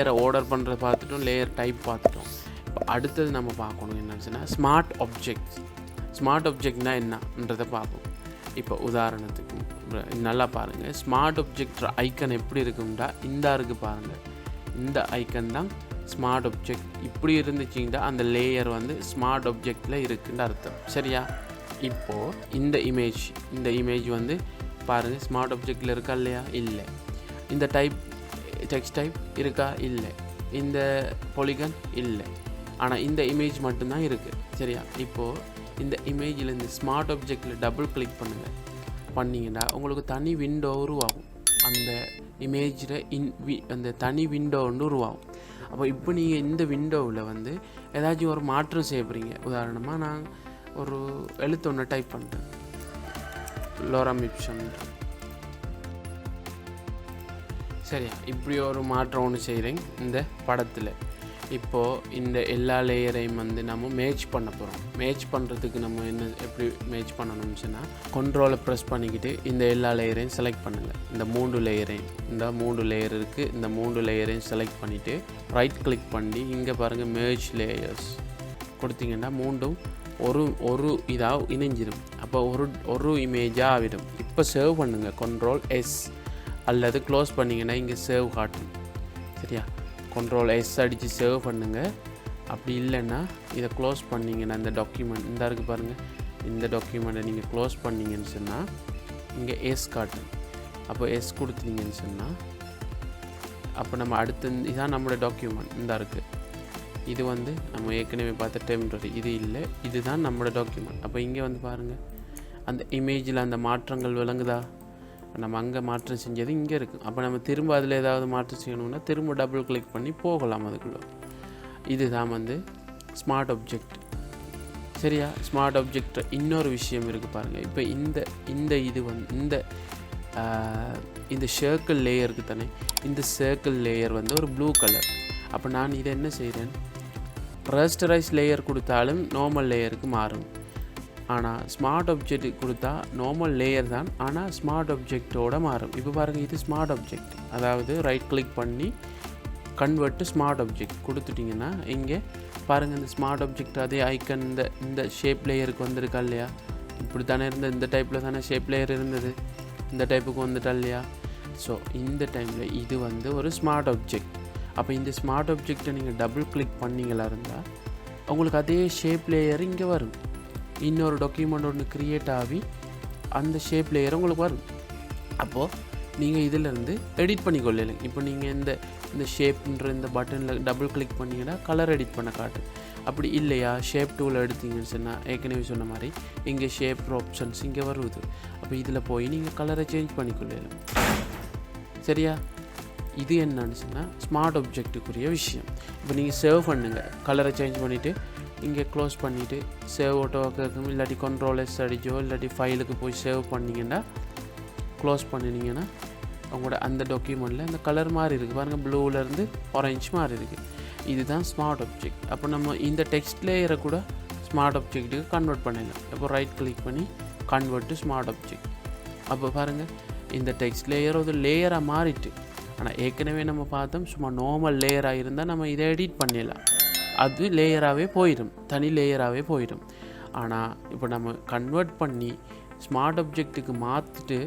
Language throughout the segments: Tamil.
லேயரை ஆர்டர் பண்ணுறத பார்த்துட்டோம், லேயர் டைப் பார்த்துட்டோம். இப்போ அடுத்தது நம்ம பார்க்கணும் என்னச்சுன்னா ஸ்மார்ட் ஆப்ஜெக்ட். ஸ்மார்ட் ஆப்ஜெக்ட்னால் என்னன்றதை பார்ப்போம். இப்போ உதாரணத்துக்கு நல்லா பாருங்கள், ஸ்மார்ட் ஆப்ஜெக்ட் ஐக்கன் எப்படி இருக்கும்டா இந்த இருக்குது பாருங்கள், இந்த ஐக்கன் தான் ஸ்மார்ட் ஆப்ஜெக்ட். இப்படி இருந்துச்சிங்கன்னா அந்த லேயர் வந்து ஸ்மார்ட் ஆப்ஜெக்டில் இருக்குன்னு அர்த்தம். சரியா? இப்போது இந்த இமேஜ் வந்து பாருங்கள் ஸ்மார்ட் ஆப்ஜெக்டில் இருக்கா இல்லையா? இல்லை. இந்த டெக்ஸ்ட் டைப் இருக்கா? இல்லை. இந்த பாலிகன் இல்லை. ஆனால் இந்த இமேஜ் மட்டும்தான் இருக்குது. சரியா? இப்போது இந்த இமேஜில் இந்த ஸ்மார்ட் ஆப்ஜெக்டில் டபுள் கிளிக் பண்ணிங்கன்னா உங்களுக்கு தனி விண்டோ உருவாகும். அந்த இமேஜில் அந்த தனி விண்டோ ஒன்று உருவாகும். அப்போ இப்போ நீங்கள் இந்த விண்டோவில் வந்து ஏதாச்சும் ஒரு மாற்றம் செய்ய போகிறீங்க. உதாரணமாக நான் ஒரு எழுத்து ஒன்று டைப் பண்ணுறேன், லோரமிப்ஷன். சரியா? இப்படி ஒரு மாற்றம் ஒன்று செய்கிறேன் இந்த படத்தில். இப்போது இந்த எல்லா லேயரையும் வந்து நம்ம மேட்ச் பண்ண போகிறோம். மேட்ச் பண்ணுறதுக்கு நம்ம எப்படி மேட்ச் பண்ணணும்னு சொன்னால் கண்ட்ரோலை ப்ரெஸ் பண்ணிக்கிட்டு இந்த எல்லா லேயரையும் செலக்ட் பண்ணுங்கள். இந்த 3 லேயரையும், இந்த 3 லேயர் இருக்குது, இந்த 3 லேயரையும் செலக்ட் பண்ணிவிட்டு ரைட் கிளிக் பண்ணி இங்கே பாருங்கள் மேட்ச் லேயர்ஸ் கொடுத்தீங்கன்னா மூண்டும் ஒரு இதாக இணைஞ்சிடும். அப்போ ஒரு இமேஜாக ஆகிடும். இப்போ சேவ் பண்ணுங்கள், கண்ட்ரோல் எஸ் அல்லது க்ளோஸ் பண்ணிங்கன்னா இங்கே சேவ் காட்டும். சரியா? கண்ட்ரோல் எஸ் அடித்து சேவ் பண்ணுங்கள். அப்படி இல்லைன்னா இதை க்ளோஸ் பண்ணிங்கன்னா இந்த டாக்குமெண்ட் இந்த இருக்குது பாருங்கள், இந்த டாக்குமெண்ட்டை நீங்கள் க்ளோஸ் பண்ணிங்கன்னு சொன்னால் இங்கே எஸ் காட்டும். அப்போ எஸ் கொடுத்தீங்கன்னு சொன்னால் அப்போ நம்ம அடுத்து இதுதான் நம்மளோட டாக்குமெண்ட் இந்த இருக்குது. இது வந்து நம்ம ஏற்கனவே பார்த்த டெம்ப்ரரி, இது இல்லை, இதுதான் நம்மளோட டாக்குமெண்ட். அப்போ இங்கே வந்து பாருங்கள் அந்த இமேஜில் அந்த மாற்றங்கள் விளங்குதா? நம்ம அங்கே மாற்றம் செஞ்சது இங்கே இருக்குது. அப்போ நம்ம திரும்ப அதில் ஏதாவது மாற்றம் செய்யணும்னா திரும்ப டபுள் கிளிக் பண்ணி போகலாம் அதுக்குள்ளே. இதுதான் வந்து ஸ்மார்ட் ஆப்ஜெக்ட். சரியா? ஸ்மார்ட் ஆப்ஜெக்ட் இன்னொரு விஷயம் இருக்குது பாருங்கள். இப்போ இது வந்து இந்த சர்க்கிள் லேயருக்கு தானே, இந்த சர்க்கிள் லேயர் வந்து ஒரு ப்ளூ கலர். அப்போ நான் இதை என்ன செய்கிறேன், ரஸ்டரைஸ் லேயர் கொடுத்தாலும் நார்மல் லேயருக்கு மாறும். ஆனால் ஸ்மார்ட் ஆப்ஜெக்ட் கொடுத்தா நார்மல் லேயர் தான், ஆனால் ஸ்மார்ட் ஆப்ஜெக்டோடு மாறும். இப்போ பாருங்கள், இது ஸ்மார்ட் ஆப்ஜெக்ட். அதாவது ரைட் கிளிக் பண்ணி கன்வெர்ட் டு ஸ்மார்ட் ஆப்ஜெக்ட் கொடுத்துட்டிங்கன்னா இங்கே பாருங்கள் இந்த ஸ்மார்ட் ஆப்ஜெக்ட் அதே ஐக்கன் இந்த ஷேப் லேயருக்கு வந்திருக்கா இல்லையா? இப்படி தானே இருந்தது, இந்த டைப்பில் தானே ஷேப் லேயர் இருந்தது, இந்த டைப்புக்கு வந்துட்டா இல்லையா? ஸோ இந்த டைமில் இது வந்து ஒரு ஸ்மார்ட் ஆப்ஜெக்ட். அப்போ இந்த ஸ்மார்ட் ஆப்ஜெக்டை நீங்கள் டபுள் கிளிக் பண்ணிங்களா இருந்தால் உங்களுக்கு அதே ஷேப் லேயர் இங்கே வரும். இன்னொரு டாக்குமெண்ட் ஒன்று க்ரியேட் ஆகி அந்த ஷேப் லேயர் உங்களுக்கு வரும். அப்போது நீங்கள் இதிலேருந்து எடிட் பண்ணிக்கொள்ளலாம். இப்போ நீங்கள் இந்த ஷேப்ன்ற இந்த பட்டனில் டபுள் கிளிக் பண்ணிங்கன்னா கலர் எடிட் பண்ண காட்டும். அப்படி இல்லையா, ஷேப் டூவில் எடுத்தீங்கன்னு சொன்னால் ஏற்கனவே சொன்ன மாதிரி இங்கே ஷேப் ஆப்ஷன்ஸ் இங்கே வருது. அப்போ இதில் போய் நீங்கள் கலரை சேஞ்ச் பண்ணிக்கொள்ளலாம். சரியா? இது என்னன்னு சொன்னால் ஸ்மார்ட் ஆப்ஜெக்ட்டுக்குரிய விஷயம். இப்போ நீங்கள் சேவ் பண்ணுங்கள், கலரை சேஞ்ச் பண்ணிவிட்டு இங்கே க்ளோஸ் பண்ணிவிட்டு சேவ் ஓட்டோவாக்கும், இல்லாட்டி கண்ட்ரோல் எஸ் அடிச்சோ இல்லாட்டி ஃபைலுக்கு போய் சேவ் பண்ணிங்கன்னா க்ளோஸ் பண்ணினீங்கன்னா உங்களோட அந்த டாக்குமெண்ட்டில் அந்த கலர் மாதிரி இருக்குது பாருங்கள், ப்ளூவிலேருந்து ஆரஞ்சு மாதிரி இருக்குது. இதுதான் ஸ்மார்ட் ஆப்ஜெக்ட். அப்போ நம்ம இந்த டெக்ஸ்ட் லேயரை கூட ஸ்மார்ட் ஆப்ஜெக்ட்டுக்கு கன்வெர்ட் பண்ணிடலாம். அப்போ ரைட் கிளிக் பண்ணி கன்வெர்ட் டு ஸ்மார்ட் ஆப்ஜெக்ட். அப்போ பாருங்கள் இந்த டெக்ஸ்ட் லேயர் ஒரு லேயராக மாறிட்டு. ஆனால் ஏற்கனவே நம்ம பார்த்தோம் சும்மா நார்மல் லேயராக இருந்தால் நம்ம இதை எடிட் பண்ணிடலாம், அது லேயராகவே போயிடும், தனி லேயராகவே போயிடும். ஆனால் இப்போ நம்ம கன்வெர்ட் பண்ணி ஸ்மார்ட் ஆப்ஜெக்ட்டுக்கு மாற்றிட்டு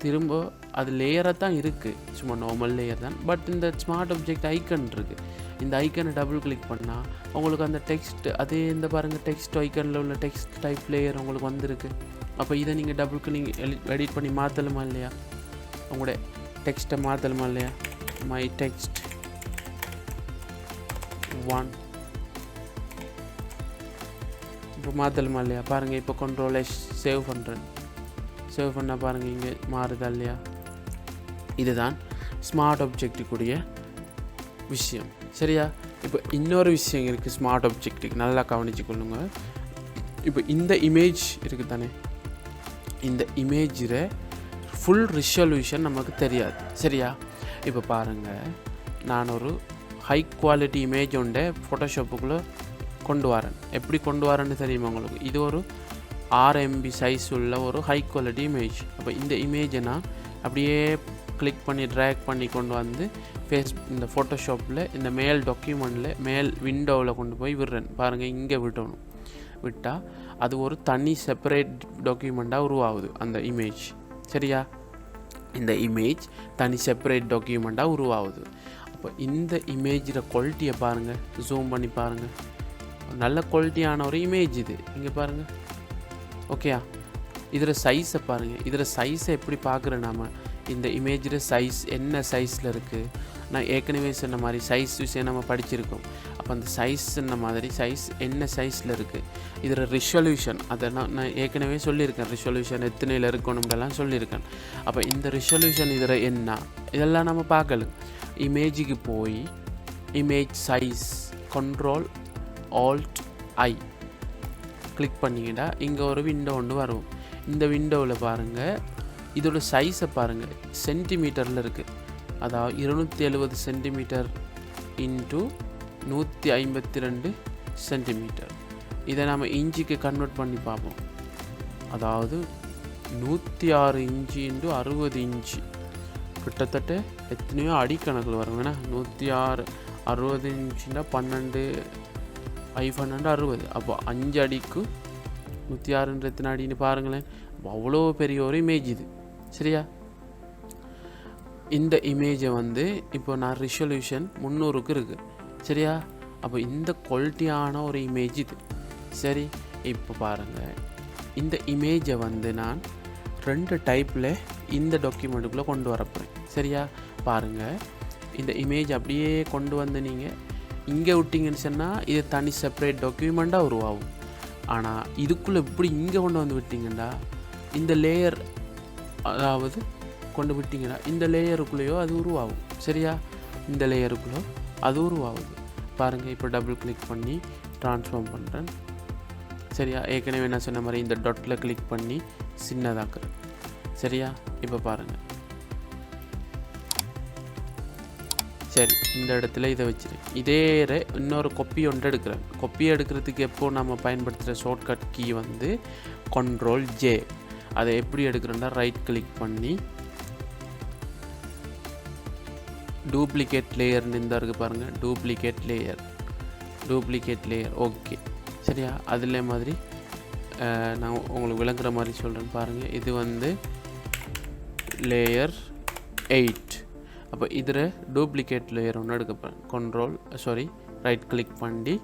திரும்ப அது லேயராக தான் இருக்குது, சும்மா நார்மல் லேயர் தான். பட் இந்த ஸ்மார்ட் ஆப்ஜெக்ட் ஐக்கன் இருக்குது, இந்த ஐக்கனை டபுள் கிளிக் பண்ணால் உங்களுக்கு அந்த டெக்ஸ்ட் அதே இந்த பாருங்கள் டெக்ஸ்ட் ஐக்கனில் உள்ள டெக்ஸ்ட் டைப் லேயர் உங்களுக்கு வந்திருக்கு. அப்போ இதை நீங்கள் டபுள் கிளிக் எடிட் பண்ணி மாற்றலுமா இல்லையா? உங்களோட டெக்ஸ்ட்டை மாற்றலுமா இல்லையா? மை டெக்ஸ்ட் 1 இப்போ மாற்றலுமா இல்லையா? பாருங்கள் இப்போ கண்ட்ரோல் எஸ் சேவ் பண்ணுறேன். சேவ் பண்ணால் பாருங்கள் இங்கே மாறுதா இல்லையா? இதுதான் ஸ்மார்ட் ஆப்ஜெக்ட்டுக்குரிய விஷயம். சரியா? இப்போ இன்னொரு விஷயம் இருக்குது ஸ்மார்ட் ஆப்ஜெக்ட்டுக்கு, நல்லா கவனிச்சு கொள்ளுங்க. இப்போ இந்த இமேஜ் இருக்குது தானே, இந்த இமேஜில் ஃபுல் ரிசல்யூஷன் நமக்கு தெரியாது. சரியா? இப்போ பாருங்கள், நான் ஒரு ஹை குவாலிட்டி இமேஜ் ஒன்றை ஃபோட்டோஷாப்புக்குள்ளே கொண்டு வரேன். எப்படி கொண்டு வரேன்னு தெரியுமா உங்களுக்கு? இது ஒரு 6 MB சைஸ் உள்ள ஒரு ஹை குவாலிட்டி இமேஜ். அப்போ இந்த இமேஜை நான் அப்படியே கிளிக் பண்ணி ட்ராக் பண்ணி கொண்டு வந்து இந்த ஃபோட்டோஷாப்பில் இந்த மேல் டாக்குமெண்ட்டில் மேல் விண்டோவில் கொண்டு போய் விடுறேன் பாருங்கள். இங்கே விட்டணும். விட்டால் அது ஒரு தனி செப்பரேட் டாக்குமெண்ட்டாக உருவாகுது அந்த இமேஜ். சரியா? இந்த இமேஜ் தனி செப்பரேட் டாக்குமெண்ட்டாக உருவாகுது. அப்போ இந்த இமேஜில் குவாலிட்டியை பாருங்கள், ஜூம் பண்ணி பாருங்கள். நல்ல குவாலிட்டியான ஒரு இமேஜ் இது. இங்கே பாருங்கள். ஓகேயா? இதில் சைஸை பாருங்கள். இதில் சைஸை எப்படி பார்க்குறேன் நாம்? இந்த இமேஜில் சைஸ் என்ன சைஸில் இருக்குது? நான் ஏற்கனவே சொன்ன மாதிரி சைஸ் விஷயம் நம்ம படிச்சிருக்கோம். அப்போ அந்த சைஸ் சொன்ன மாதிரி சைஸ் என்ன சைஸில் இருக்குது. இதில் ரிசொல்யூஷன் அதை நான் ஏற்கனவே சொல்லியிருக்கேன். ரிசொல்யூஷன் எத்தனையில் இருக்கணும்லாம் சொல்லியிருக்கேன். அப்போ இந்த ரிசொல்யூஷன் இதில் என்ன இதெல்லாம் நம்ம பார்க்கல. இமேஜுக்கு போய் image size Ctrl Alt I click பண்ணிக்கிட்டா இங்கே ஒரு விண்டோ ஒன்று வரும். இந்த விண்டோவில் பாருங்கள், இதோட சைஸை பாருங்கள், சென்டிமீட்டரில் இருக்குது. அதாவது 270 சென்டிமீட்டர் இன்ட்டு 152 சென்டிமீட்டர். இதை நம்ம இன்ச்சுக்கு கன்வெர்ட் பண்ணி பார்ப்போம். அதாவது 106 இன்ச்சு இன்ட்டு 60 இன்ச்சு, கிட்டத்தட்ட எத்தனையோ அடிக்கணக்கில் வரும். வேணா 106 60 இன்ச்சுன்னா 12 60. அப்போ 5 அடிக்கு 106 எத்தனை அடின்னு பாருங்களேன். அவ்வளோ பெரிய ஒரு இமேஜ் இது. சரியா? இந்த இமேஜை வந்து இப்போ நான் ரிசொல்யூஷன் 300க்கு இருக்குது. சரியா? அப்போ இந்த குவாலிட்டியான ஒரு இமேஜ் இது. சரி, இப்போ பாருங்கள், இந்த இமேஜை வந்து நான் 2 டைப்பில் இந்த டாக்குமெண்ட்டுக்குள்ளே கொண்டு வரப்போகிறேன். சரியா? பாருங்கள், இந்த இமேஜ் அப்படியே கொண்டு வந்து நீங்கள் இங்கே விட்டிங்கன்னு சொன்னால் இது தனி செப்பரேட் டாக்குமெண்ட்டாக உருவாகும். ஆனால் இதுக்குள்ளே இப்படி இங்கே கொண்டு வந்து விட்டிங்கன்னா இந்த லேயர், அதாவது கொண்டு விட்டிங்கன்னா இந்த லேயருக்குள்ளேயோ அது உருவாகும். சரியா? இந்த லேயருக்குள்ளே அது உருவாகுது. பாருங்கள், இப்போ டபுள் கிளிக் பண்ணி ட்ரான்ஸ்ஃபார்ம் பண்ணுறேன். சரியா? ஏற்கனவே நான் சொன்ன மாதிரி இந்த டாட்டில் கிளிக் பண்ணி சின்னதாக்குறேன். சரியா? இப்போ பாருங்கள். சரி, இந்த இடத்துல இதை வச்சுருக்கேன். இதே இன்னொரு கொப்பி ஒன்று எடுக்கிறேன். கொப்பி எடுக்கிறதுக்கு எப்போ நம்ம பயன்படுத்துகிற ஷார்ட்கட் கீ வந்து Ctrl J. அதை எப்படி எடுக்கிறேன்னா ரைட் கிளிக் பண்ணி டூப்ளிகேட் லேயர்னு இந்த இருக்குது பாருங்கள். Duplicate layer. ஓகே, சரியா? அதில் மாதிரி நான் உங்களுக்கு விளங்குற மாதிரி சொல்கிறேன் பாருங்கள். இது வந்து லேயர் 8. அப்போ இதில் டூப்ளிகேட் லேயர் ஒன்று எடுக்க போகிறேன். ரைட் கிளிக் பண்ணி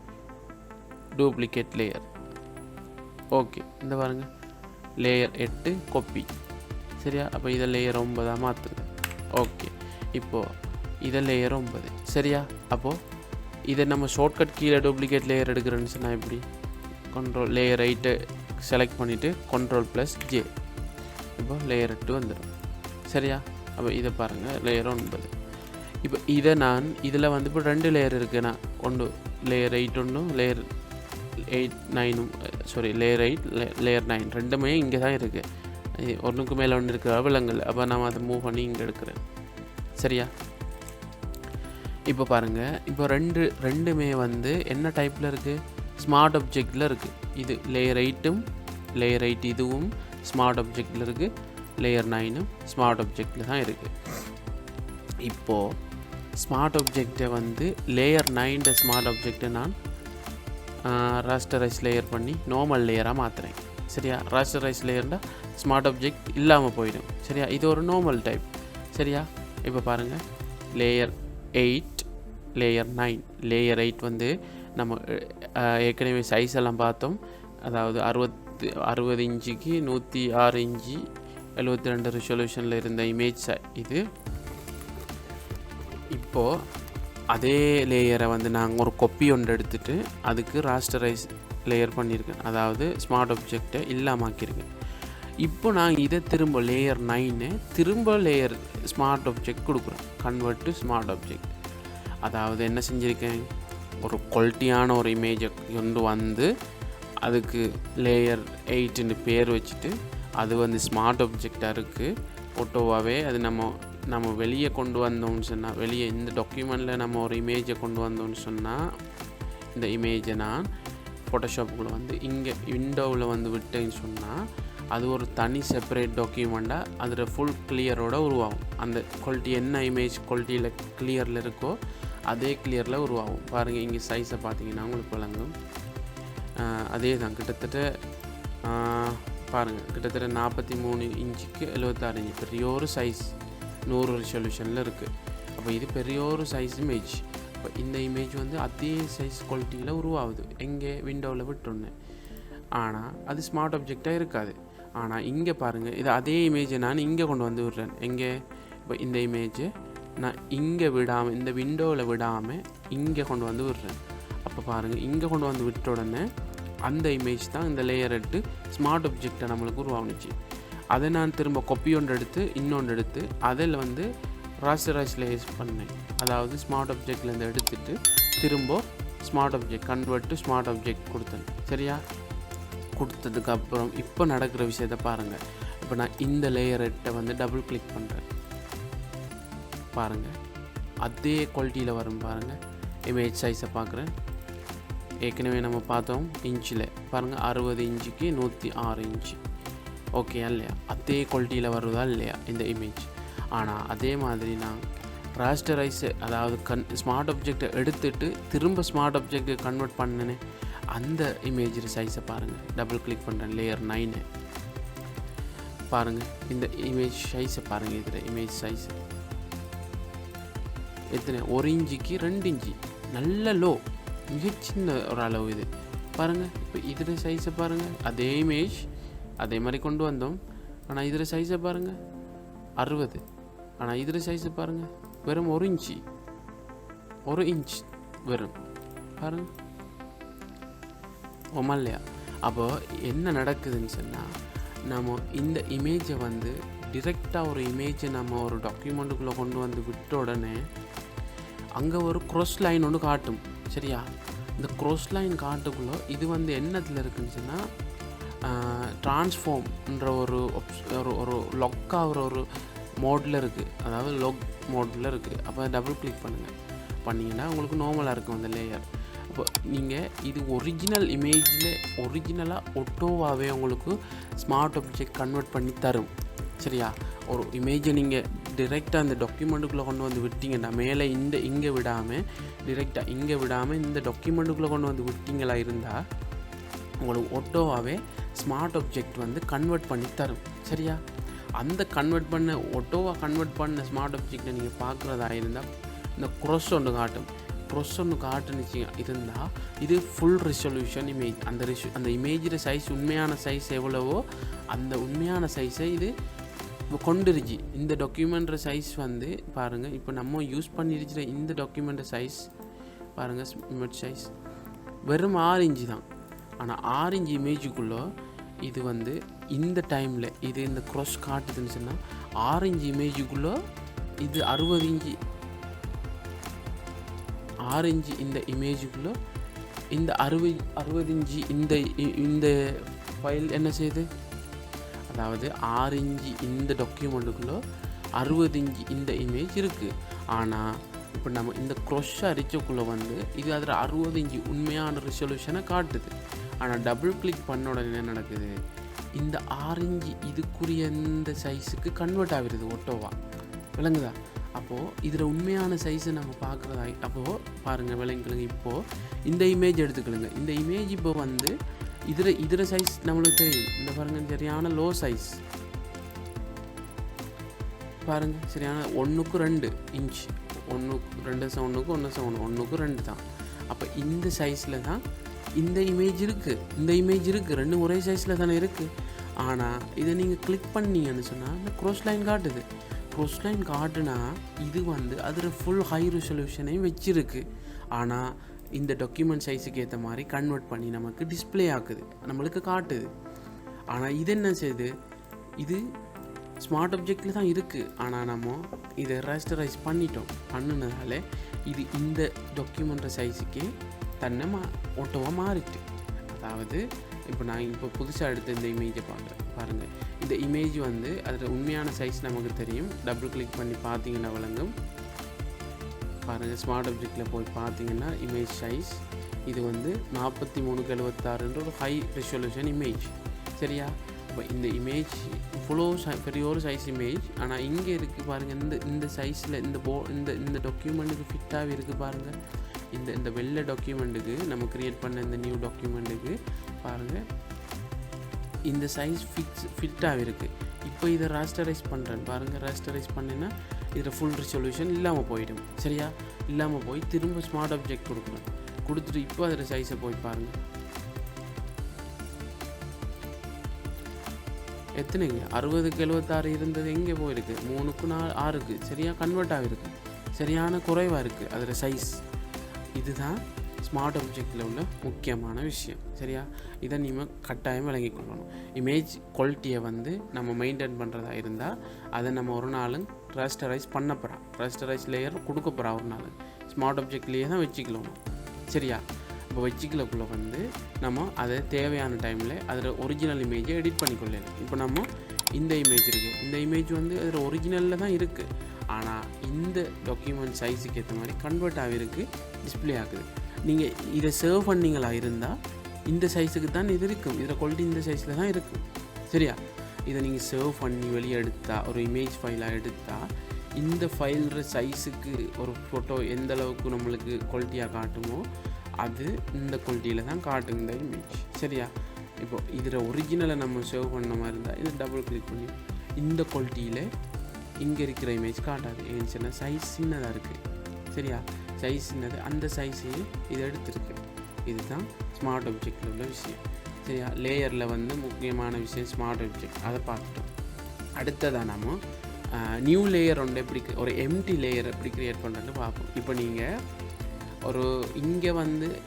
டூப்ளிகேட் லேயர். ஓகே, இந்த பாருங்கள், லேயர் 8 கொப்பி. சரியா? அப்போ இதை லேயர் 9 மாற்றுது. ஓகே, இப்போது இதை லேயர் 9. சரியா? அப்போது இதை நம்ம ஷார்ட்கட் கீழே டூப்ளிகேட் லேயர் எடுக்கிறேன்னு சொன்னால் எப்படி? லேயர் 8 செலக்ட் பண்ணிவிட்டு Ctrl J. இப்போ லேயர் 8 வந்துடும். சரியா? அப்போ இதை பாருங்கள், லேயர் 9. இப்போ இதை நான் இதில் வந்து இப்போ 2 லேயர் இருக்குது. நான் லேயர் 8 ஒன்றும் லேயர் 9 ரெண்டுமே இங்கே தான் இருக்குது. ஒன்றுக்கு மேலே ஒன்று இருக்கிற விலங்குகள். அப்போ நான் அதை மூவ் பண்ணி இங்கே எடுக்கிறேன். சரியா? இப்போ பாருங்கள், இப்போ ரெண்டுமே வந்து என்ன டைப்பில் இருக்குது? ஸ்மார்ட் ஆப்ஜெக்டில் இருக்குது. இது லேயர் 8 இதுவும் ஸ்மார்ட் ஆப்ஜெக்டில் இருக்குது. லேயர் 9 ஸ்மார்ட் ஆப்ஜெக்டில் தான் இருக்குது. இப்போது ஸ்மார்ட் ஆப்ஜெக்டை வந்து லேயர் 9 ஸ்மார்ட் ஆப்ஜெக்டை நான் ராஸ்டரைஸ் லேயர் பண்ணி நார்மல் லேயராக மாற்றுறேன். சரியா? ராஸ்டரைஸ் லேயர்னால் ஸ்மார்ட் ஆப்ஜெக்ட் இல்லாமல் போயிடும். சரியா? இது ஒரு நார்மல் டைப். சரியா? இப்போ பாருங்கள், லேயர் 8 லேயர் 9. லேயர் 8 வந்து நம்ம ஏற்கனவே சைஸ் எல்லாம் பார்த்தோம். அதாவது 60 இன்ச்சுக்கு 106 இன்ச்சு 72 ரெசல்யூஷனில் இருந்த இமேஜ் இது. இப்போது அதே லேயரை வந்து நாங்கள் ஒரு கொப்பி ஒன்று எடுத்துகிட்டு அதுக்கு ராஸ்டரைஸ் லேயர் பண்ணியிருக்கேன். அதாவது ஸ்மார்ட் ஆப்ஜெக்டை இல்லாமாக்கியிருக்கேன். இப்போ நான் இதை திரும்ப லேயர் 9 திரும்ப லேயர் ஸ்மார்ட் ஆப்ஜெக்ட் கொடுக்குறேன். Convert to smart object. அதாவது என்ன செஞ்சுருக்கேன்? ஒரு குவாலிட்டியான ஒரு இமேஜை கொண்டு வந்து அதுக்கு லேயர் 8ன்னு பேர் வச்சுட்டு அது வந்து ஸ்மார்ட் ஆப்ஜெக்டாக இருக்குது. ஃபோட்டோவாகவே அது நம்ம வெளியே கொண்டு வந்தோம்னு சொன்னால், வெளியே இந்த டாக்குமெண்ட்டில் நம்ம ஒரு இமேஜை கொண்டு வந்தோம்னு சொன்னால், இந்த இமேஜை நான் ஃபோட்டோஷாப்புக்குள்ளே வந்து இங்கே விண்டோவில் வந்து விட்டேன்னு சொன்னால் அது ஒரு தனி செப்பரேட் டாக்குமெண்ட்டாக அதில் ஃபுல் கிளியரோடு உருவாகும். அந்த குவாலிட்டி என்ன இமேஜ் குவாலிட்டியில் கிளியரில் இருக்கோ அதே கிளியரில் உருவாகும். பாருங்கள், இங்கே சைஸை பார்த்தீங்கன்னா உங்களுக்கு விளங்கும். அதே தான் கிட்டத்தட்ட பாருங்கள், கிட்டத்தட்ட 43 இன்ச்சுக்கு 76 இன்ச்சு பெரிய ஒரு சைஸ் 100 ரெசல்யூஷனில் இருக்குது. அப்போ இது பெரிய ஒரு சைஸ் இமேஜ். இப்போ இந்த இமேஜ் வந்து அதே சைஸ் குவாலிட்டியில் உருவாகுது. எங்கே விண்டோவில் விட்டுருந்தேன். ஆனால் அது ஸ்மார்ட் ஆப்ஜெக்டாக இருக்காது. ஆனால் இங்கே பாருங்கள், இது அதே இமேஜை நான் இங்கே கொண்டு வந்து விடுறேன். எங்கே இப்போ இந்த இமேஜை நான் இங்கே விடாமல், இந்த விண்டோவில் விடாமல் இங்கே கொண்டு வந்து விடுறேன். அப்போ பாருங்கள், இங்கே கொண்டு வந்து விட்ட உடனே அந்த இமேஜ் தான் இந்த லேயர் எடுத்து ஸ்மார்ட் ஆப்ஜெக்டை நம்மளுக்கு உருவாகுனுச்சு. அதை நான் திரும்ப கொப்பி ஒன்று எடுத்து இன்னொன்று எடுத்து அதில் வந்து ராஸ்டரைஸ் பண்ணேன். அதாவது ஸ்மார்ட் ஆப்ஜெக்ட்லேருந்து எடுத்துட்டு திரும்ப smart object convert to smart object கொடுத்தேன். சரியா? கொடுத்ததுக்கப்புறம் இப்போ நடக்கிற விஷயத்தை பாருங்கள். இப்போ நான் இந்த லேயர்ட்டை வந்து டபுள் கிளிக் பண்ணுறேன். பாருங்கள், அதே குவாலிட்டியில் வரும். பாருங்கள், இமேஜ் சைஸை பார்க்குறேன். ஏற்கனவே நம்ம பார்த்தோம் இன்ச்சில் பாருங்கள், 60 இன்ச்சுக்கு 106 இன்ச்சு. ஓகே இல்லையா? அதே குவாலிட்டியில் வருதா இல்லையா இந்த இமேஜ்? ஆனால் அதே மாதிரி நான் ராஸ்டரைஸ், அதாவது ஸ்மார்ட் ஆப்ஜெக்டை எடுத்துட்டு திரும்ப ஸ்மார்ட் ஆப்ஜெக்டை கன்வெர்ட் பண்ணேனே, அந்த இமேஜ் சைஸை பாருங்கள். டபுள் கிளிக் பண்ணுறேன், லேயர் 9 பாருங்கள். இந்த இமேஜ் சைஸை பாருங்கள். இதில் இமேஜ் சைஸ் எத்தனை? 1 இன்ச்சுக்கு 2 இன்ச்சு, நல்ல லோ, மிகச்சின்ன ஒரு அளவு இது பாருங்கள். இப்போ இதில் சைஸை பாருங்கள். அதே இமேஜ் அதே மாதிரி கொண்டு வந்தோம். ஆனால் இதில் சைஸை பாருங்கள் 60. ஆனால் இதில் சைஸை பாருங்கள் வெறும் 1 இன்ச்சு, 1 இன்ச் வெறும் பாருங்கள். இல்லையா? அப்போது என்ன நடக்குதுன்னு சொன்னால், நம்ம இந்த இமேஜை வந்து டிரெக்டாக ஒரு இமேஜை நம்ம ஒரு டாக்குமெண்ட்டுக்குள்ளே கொண்டு வந்து விட்ட உடனே அங்கே ஒரு க்ராஸ் லைன் ஒன்று காட்டும். சரியா? இந்த க்ராஸ் லைன் காட்டுக்குள்ளே இது வந்து என்னத்தில் இருக்குதுன்னு சொன்னால் ட்ரான்ஸ்ஃபார்ம்ன்ற ஒரு லொக் ஆகிற ஒரு மோடில் இருக்குது. அதாவது லொக் மோடில் இருக்குது. அப்போ டபுள் கிளிக் பண்ணிங்கன்னா உங்களுக்கு நார்மலாக இருக்கும் அந்த லேயர். அப்போ நீங்கள் இது ஒரிஜினல் இமேஜில் ஒரிஜினலாக ஒட்டோவாகவே உங்களுக்கு ஸ்மார்ட் ஆப்ஜெக்ட் கன்வெர்ட் பண்ணி தரும். சரியா? ஒரு இமேஜை நீங்கள் டிரெக்டாக அந்த டாக்குமெண்ட்டுக்குள்ளே கொண்டு வந்து விட்டிங்கன்னா, மேலே இங்கே விடாமல் டிரெக்டாக இங்கே விடாமல் இந்த டாக்குமெண்ட்டுக்குள்ளே கொண்டு வந்து விட்டிங்களா இருந்தால் உங்களுக்கு ஒட்டோவாகவே ஸ்மார்ட் ஆப்ஜெக்ட் வந்து கன்வெர்ட் பண்ணி தரும். சரியா? அந்த ஒட்டோவாக கன்வெர்ட் பண்ண ஸ்மார்ட் ஆப்ஜெக்டை நீங்கள் பார்க்குறதா இருந்தால் இந்த க்ராஸ் ஒன்று காட்டும். க்ராஸ் ஒன்று காட்டுனுச்சு இருந்தால் இது ஃபுல் ரெசல்யூஷன் இமேஜ். அந்த இமேஜோட சைஸ், உண்மையான சைஸ் எவ்வளவோ அந்த உண்மையான சைஸை இது கொண்டுருச்சு. இந்த டாக்குமெண்ட்ற சைஸ் வந்து பாருங்கள், இப்போ நம்ம யூஸ் பண்ணிருக்கிற இந்த டாக்குமெண்ட்ற சைஸ் பாருங்கள், இமேஜ் சைஸ் வெறும் 6 இன்ச்சு தான். ஆனால் 6 இன்ச்சு இமேஜுக்குள்ளே இது வந்து இந்த டைமில் இது இந்த க்ராஸ் காட்டுதுன்னு சொன்னால் 6 இன்ச்சு இமேஜுக்குள்ளே இது 60 இன்ச்சு, 6 இன்ச்சு இந்த இமேஜுக்குள்ளே இந்த 60 இன்ச்சு இந்த ஃபைல் என்ன செய்யுது? அதாவது 6 இன்ச்சு இந்த டாக்குமெண்ட்டுக்குள்ளே 60 இன்ச்சு இந்த இமேஜ் இருக்குது. ஆனால் இப்போ நம்ம இந்த க்ராஸ் அடிச்சக்குள்ளே வந்து இது அதில் 60 இன்ச்சு உண்மையான ரெசல்யூஷனை காட்டுது. ஆனால் டபுள் கிளிக் பண்ண உடனே என்ன நடக்குது? இந்த 6 இன்ச்சு இதுக்குரிய இந்த சைஸுக்கு கன்வெர்ட் ஆகிடுது ஒட்டோவா. விளங்குதா? அப்போது இதில் உண்மையான சைஸை நம்ம பார்க்குறதா. அப்போது பாருங்கள், விளங்குங்க. இப்போது இந்த இமேஜ் எடுத்துக்கலுங்க. இந்த இமேஜ் இப்போ வந்து இதில் சைஸ் நம்மளுக்கு தெரியும். இந்த பாருங்கள், சரியான லோ சைஸ் பாருங்கள், சரியான 1:2 இன்ச், 1:2 தான். அப்போ இந்த சைஸில் தான் இந்த இமேஜ் இருக்குது. ரெண்டும் ஒரே சைஸில் தானே இருக்குது. ஆனால் இதை நீங்கள் கிளிக் பண்ணீங்கன்னு சொன்னால் இந்த க்ராஸ் லைன் காட்டுது. க்ராஸ் லைன் காட்டுனா இது வந்து அதில் ஃபுல் ஹை ரெசல்யூஷனையும் வச்சுருக்கு. ஆனால் இந்த டாக்குமெண்ட் சைஸுக்கு ஏற்ற மாதிரி கன்வெர்ட் பண்ணி நமக்கு டிஸ்பிளே ஆக்குது, நம்மளுக்கு காட்டுது. ஆனால் இது என்ன செய்யுது? இது ஸ்மார்ட் ஆப்ஜெக்டில் தான் இருக்குது. ஆனால் நம்ம இதை ராஸ்டரைஸ் பண்ணினதால இது இந்த டாக்குமெண்ட் சைஸுக்கே தன்னை ஒட்டோவாக மாறிட்டு. அதாவது இப்போ நான் புதுசாக எடுத்த இந்த இமேஜை பாருங்கள். இந்த இமேஜ் வந்து அதில் உண்மையான சைஸ் நமக்கு தெரியும். டபுள் கிளிக் பண்ணி பார்த்தீங்கன்னா விளங்கும். பாருங்கள், ஸ்மார்ட் ஆப்ஜெக்டில் போய் பார்த்தீங்கன்னா இமேஜ் சைஸ் இது வந்து 43x76 ஒரு ஹை ரெசல்யூஷன் இமேஜ். சரியா? இப்போ இந்த இமேஜ் இவ்வளோ பெரிய ஒரு சைஸ் இமேஜ், ஆனால் இங்கே இருக்குது பாருங்கள், இந்த சைஸில் இந்த டாக்குமெண்ட்டுக்கு ஃபிட்டாகவே இருக்குது பாருங்கள். இந்த வெள்ளை டாக்குமெண்ட்டுக்கு நம்ம க்ரியேட் பண்ண இந்த நியூ டாக்குமெண்ட்டுக்கு பாருங்கள் இந்த சைஸ் ஃபிட்டாகவே இருக்குது. இப்போ இதை ராஸ்டரைஸ் பண்ணுறேன் பாருங்கள். ராஸ்டரைஸ் பண்ணினா இதில் ஃபுல் ரிசொல்யூஷன் இல்லாமல் போயிடும். சரியா, இல்லாமல் போய் திரும்ப ஸ்மார்ட் ஆப்ஜெக்ட் கொடுக்கணும். கொடுத்துட்டு இப்போ அதில் சைஸை போய் பாருங்கள் எத்தனைங்க 60க்கு 76 இருந்தது எங்கே போயிருக்கு 3க்கு 6க்கு சரியாக கன்வெர்ட் ஆகிருக்கு. சரியான குறைவாக இருக்குது அதில் சைஸ். இதுதான் ஸ்மார்ட் ஆப்ஜெக்டில் உள்ள முக்கியமான விஷயம். சரியா, இதை நீங்கள் கட்டாயம் விளங்கி கொள்ளணும். இமேஜ் குவாலிட்டியை நம்ம மெயின்டைன் பண்ணுறதா இருந்தால் அதை நம்ம ஒரு நாளும் ராஸ்டரைஸ் பண்ண போகிறோம். ராஸ்டரைஸ் லேயர் கொடுக்க போகிறோம் ஒரு நாள். ஸ்மார்ட் ஆப்ஜெக்ட்லேயே தான் வச்சுக்கலாம். சரியா, இப்போ வச்சுக்கலக்குள்ளே நம்ம அதை தேவையான டைமில் அதில் ஒரிஜினல் இமேஜை எடிட் பண்ணிக்கொள்ளலாம். இப்போ நம்ம இந்த இமேஜ் இருக்குது, இந்த இமேஜ் அதில் ஒரிஜினலில் தான் இருக்குது. ஆனால் இந்த டாக்குமெண்ட் சைஸுக்கு ஏற்ற மாதிரி கன்வெர்ட் ஆகிருக்கு, டிஸ்பிளே ஆகுது. நீங்கள் இதை சேவ் பண்ணிங்களா இருந்தால் இந்த சைஸுக்கு தான் இது இருக்கும். இதில் குவாலிட்டி இந்த சைஸில் தான் இருக்கும். சரியா, இதை நீங்கள் சேவ் பண்ணி வெளியே எடுத்தால் ஒரு இமேஜ் ஃபைலாக எடுத்தால் இந்த ஃபைல்ற சைஸுக்கு ஒரு ஃபோட்டோ எந்த அளவுக்கு நம்மளுக்கு குவாலிட்டியாக காட்டுமோ அது இந்த குவாலிட்டியில் தான் காட்டுங்க இந்த இமேஜ். சரியா, இப்போது இதில் ஒரிஜினலை நம்ம சேவ் பண்ண மாதிரி இருந்தால் இதை டபுள் கிளிக் பண்ணி இந்த குவாலிட்டியில் இங்கே இருக்கிற இமேஜ் காட்டாது. ஏன்னு சொன்னால் சைஸ் சின்னதாக இருக்குது. சரியா, சைஸ் சின்னது, அந்த சைஸையும் இதை எடுத்துருக்கு. இதுதான் ஸ்மார்ட் ஆப்ஜெக்டில் உள்ள விஷயம். சரியா, லேயரில் முக்கியமான விஷயம் ஸ்மார்ட் ஆப்ஜெக்ட், அதை பார்த்துட்டோம். அடுத்ததாக நம்ம நியூ லேயர் ஒன்று எப்படி ஒரு எம்டி லேயர் எப்படி க்ரியேட் பண்ணுறதுன்னு பார்ப்போம். இப்போ நீங்கள் ஒரு இங்கே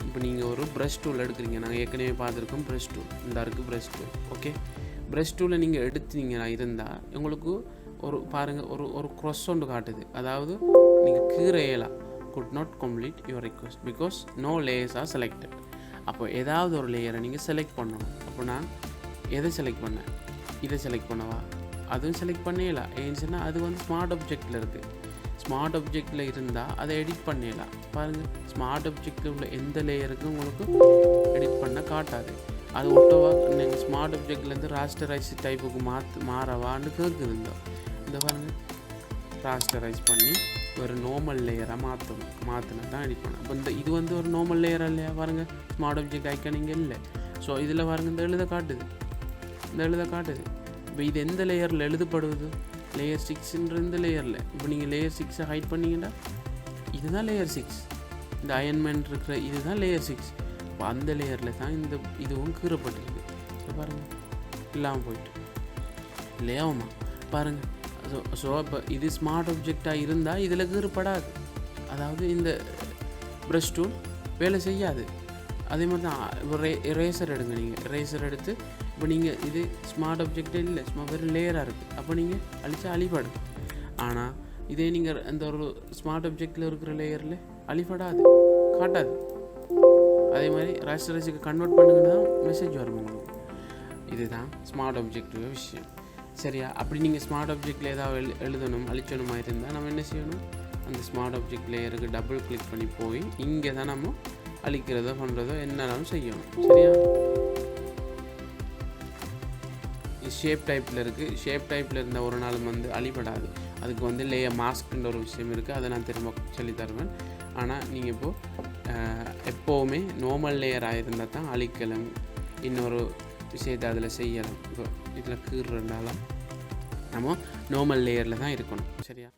இப்போ நீங்கள் ஒரு ப்ரஷ் டூல் எடுக்கிறீங்க. நாங்கள் ஏற்கனவே பார்த்துருக்கோம் ப்ரஷ் டூல். இந்த இருக்குது ப்ரஷ் டூல். ஓகே, ப்ரஷ் டூலை நீங்கள் எடுத்தீங்கன்னா இருந்தால் உங்களுக்கு ஒரு பாருங்கள் ஒரு க்ராஸ் ஒன்று காட்டுது. அதாவது நீங்கள் கீரையலாம் could not complete your request because no layers are selected. அப்போ ஏதாவது ஒரு லேயரை நீங்கள் செலக்ட் பண்ணணும். அப்போ நான் எதை செலக்ட் பண்ணேன், இதை செலக்ட் பண்ணவா, அதுவும் செலக்ட் பண்ணலாம். ஏன்னு சொன்னால் அது ஸ்மார்ட் ஆப்ஜெக்டில் இருக்குது. ஸ்மார்ட் ஆப்ஜெக்டில் இருந்தால் அதை எடிட் பண்ணலாம். பாருங்கள், ஸ்மார்ட் ஆப்ஜெக்டில் உள்ள எந்த லேயருக்கும் உங்களுக்கு எடிட் பண்ண காட்டாது. அது ஒட்டவா நீங்கள் ஸ்மார்ட் ஆப்ஜெக்ட்லேருந்து ராஸ்டரைஸ் டைப்புக்கு மாறவான்னு கேட்குதுந்தோம். இந்த பாருங்கள், ராஸ்டரைஸ் பண்ணி ஒரு நார்மல் லேயராக மாற்றினா தான் எடிட் பண்ணேன். இப்போ இது ஒரு நார்மல் லேயராக இல்லையா பாருங்கள், ஸ்மார்ட் ஆப்ஜெக்ட் ஐக்கான் இங்கே இல்லை. ஸோ இதில் பாருங்கள் இந்த எழுத காட்டுது. இப்போ இது எந்த லேயரில் எழுதப்படுவது, லேயர் 6ன்ற இந்த லேயரில். இப்போ நீங்கள் லேயர் 6 ஹைட் பண்ணிங்கன்னா இதுதான் லேயர் 6. இந்த அயன்மெண்ட் இருக்கிற இதுதான் லேயர் 6. இப்போ அந்த லேயரில் தான் இதுவும் கீறப்பட்டிருக்கு. ஸோ பாருங்கள், இல்லாமல் போயிட்டு இல்லையாவுமா பாருங்கள். ஸோ இப்போ இது ஸ்மார்ட் ஆப்ஜெக்டாக இருந்தால் இதில் கீறப்படாது. அதாவது இந்த ப்ரஷ் டூல் வேலை செய்யாது. அதே மாதிரி தான் ஒரு எரேசர் எடுங்க. நீங்கள் எரேசர் எடுத்து இப்போ நீங்கள் இது ஸ்மார்ட் ஆப்ஜெக்டே இல்லை, சும்மா வெறும் லேயராக இருக்குது. அப்போ நீங்கள் அழிச்சா அழிப்படும். ஆனால் இதே நீங்கள் அந்த ஒரு ஸ்மார்ட் ஆப்ஜெக்டில் இருக்கிற லேயரில் அழிப்படாது, காட்டாது. அதே மாதிரி ராஸ்டரைஸுக்கு கன்வெர்ட் பண்ணுங்கன்னா மெசேஜ் வரும் உங்களுக்கு. இதுதான் ஸ்மார்ட் ஆப்ஜெக்ட் விஷயம். சரியா, அப்படி நீங்கள் ஸ்மார்ட் ஆப்ஜெக்டில் ஏதாவது எழுதணும் அழிச்சணுமா இருந்தால் நம்ம என்ன செய்யணும், அந்த ஸ்மார்ட் ஆப்ஜெக்ட் லேயருக்கு டபுள் கிளிக் பண்ணி போய் இங்கே தான் நம்ம அழிக்கிறதோ பண்ணுறதோ என்னென்னாலும் செய்யணும். சரியா, ஷேப் டைப்பில் இருக்குது. ஷேப் டைப்பில் இருந்த ஒரு நாள் அழிபடாது. அதுக்கு லேயர் மாஸ்க்ன்ற ஒரு விஷயம் இருக்குது. அதை நான் திரும்ப சொல்லித்தருவேன். ஆனால் நீங்கள் இப்போது எப்போவுமே நார்மல் லேயராக இருந்தால் தான் அழிக்கலாம். இன்னொரு விஷயத்தை அதில் செய்யலாம். இப்போ இதில் கீறுறதுனால நம்ம நார்மல் லேயரில் தான் இருக்கணும். சரியா.